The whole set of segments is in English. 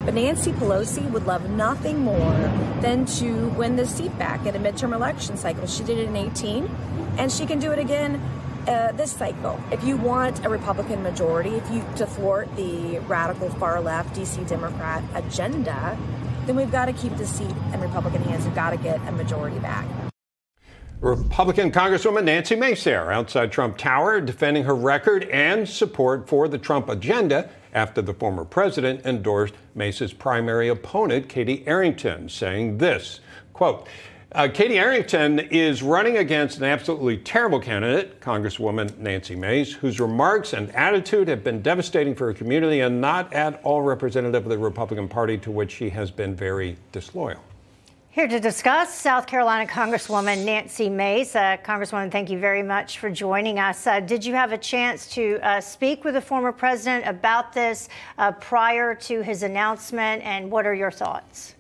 But Nancy Pelosi would love nothing more than to win this seat back in a midterm election cycle. She did it in 2018, and she can do it again this cycle. If you want a Republican majority, to thwart the radical far left DC Democrat agenda, then we've got to keep the seat in Republican hands. We've got to get a majority back. Republican Congresswoman Nancy Mace there outside Trump Tower defending her record and support for the Trump agenda after the former president endorsed Mace's primary opponent, Katie Arrington, saying this, quote, Katie Arrington is running against an absolutely terrible candidate, Congresswoman Nancy Mace, whose remarks and attitude have been devastating for her community and not at all representative of the Republican Party, to which she has been very disloyal. Here to discuss, South Carolina Congresswoman Nancy Mace. Congresswoman, thank you very much for joining us. Did you have a chance to speak with the former president about this prior to his announcement, and what are your thoughts?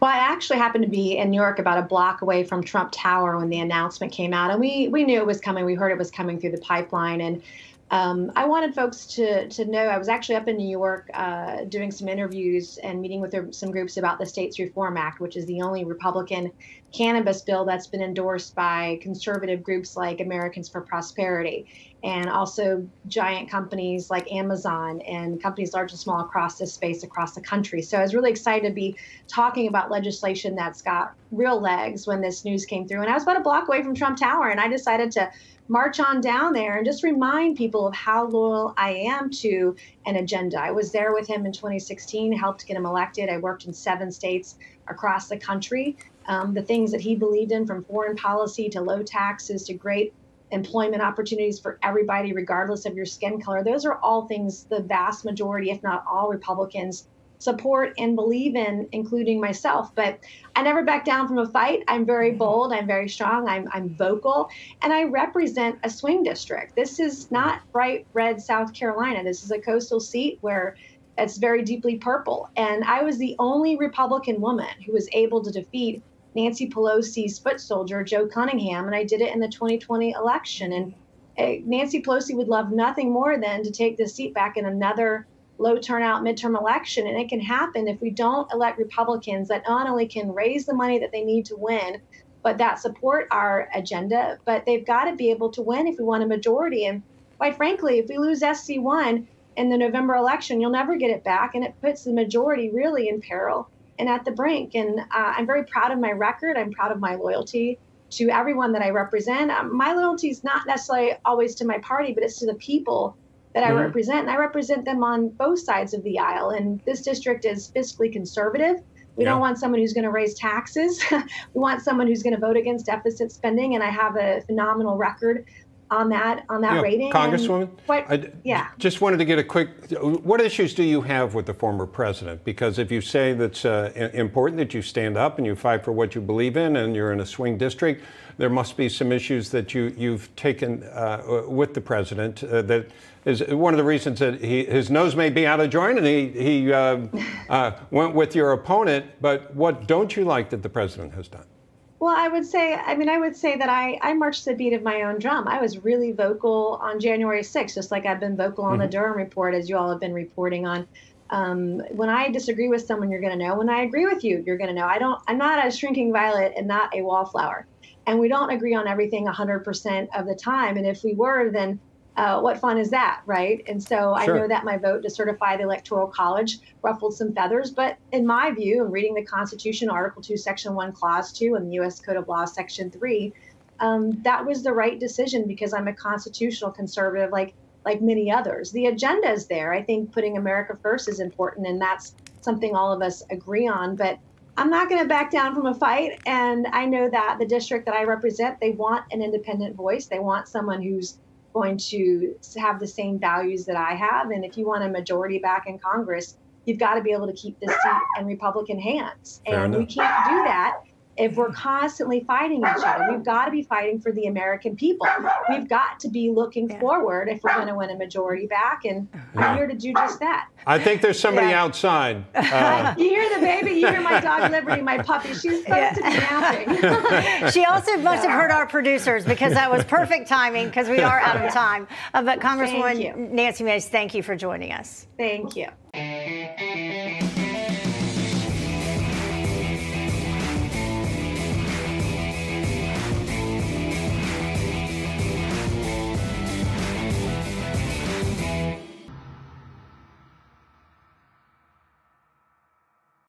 Well, I actually happened to be in New York, about a block away from Trump Tower, when the announcement came out, and we knew it was coming. We heard it was coming through the pipeline, and I wanted folks to know I was actually up in New York doing some interviews and meeting with some groups about the States Reform Act, which is the only Republican cannabis bill that's been endorsed by conservative groups like Americans for Prosperity, and also giant companies like Amazon and companies large and small across this space across the country. So I was really excited to be talking about legislation that's got real legs when this news came through. And I was about a block away from Trump Tower, and I decided to march on down there and just remind people of how loyal I am to an agenda. I was there with him in 2016, helped get him elected. I worked in 7 states across the country. The things that he believed in, from foreign policy to low taxes to great employment opportunities for everybody, regardless of your skin color, those are all things the vast majority, if not all, Republicans support and believe in, including myself. But I never back down from a fight. I'm very bold. I'm very strong. I'm vocal. And I represent a swing district. This is not bright red South Carolina. This is a coastal seat where it's very deeply purple. And I was the only Republican woman who was able to defeat Nancy Pelosi's foot soldier, Joe Cunningham, and I did it in the 2020 election. And Nancy Pelosi would love nothing more than to take this seat back in another low turnout midterm election. And it can happen if we don't elect Republicans that not only can raise the money that they need to win, but that support our agenda, but they've got to be able to win if we want a majority. And quite frankly, if we lose SC1 in the November election, you'll never get it back. And it puts the majority really in peril and at the brink. And I'm very proud of my record. I'm proud of my loyalty to everyone that I represent. My loyalty is not necessarily always to my party, but it's to the people that I represent. And I represent them on both sides of the aisle. And this district is fiscally conservative. We don't want someone who's going to raise taxes. We want someone who's going to vote against deficit spending. And I have a phenomenal record on that rating. Congresswoman, I just wanted to get a quick, what issues do you have with the former president? Because if you say that's important that you stand up and you fight for what you believe in and you're in a swing district, there must be some issues that you've taken with the president that is one of the reasons that his nose may be out of joint and he went with your opponent. But what don't you like that the president has done? Well, I would say that I marched to the beat of my own drum. I was really vocal on January 6th, just like I've been vocal on the Durham report, as you all have been reporting on. When I disagree with someone, you're going to know. When I agree with you, you're going to know. I'm not a shrinking violet and not a wallflower. And we don't agree on everything 100% of the time. And if we were, then what fun is that, right? And so I know that my vote to certify the Electoral College ruffled some feathers, but in my view, and reading the Constitution, Article 2, Section 1, Clause 2, and the U.S. Code of Law, Section 3, that was the right decision because I'm a constitutional conservative like many others. The agenda is there. I think putting America first is important, and that's something all of us agree on, but I'm not going to back down from a fight, and I know that the district that I represent, they want an independent voice. They want someone who's going to have the same values that I have. And if you want a majority back in Congress, you've got to be able to keep this seat in Republican hands. And we can't do that if we're constantly fighting each other. We've got to be fighting for the American people. We've got to be looking forward if we're going to win a majority back. And I'm here to do just that. I think there's somebody outside. You hear the baby? You hear my dog Liberty, my puppy. She's supposed to be napping. She also must have heard our producers because that was perfect timing because we are out of time. But Congresswoman Nancy Mace, thank you for joining us. Thank you.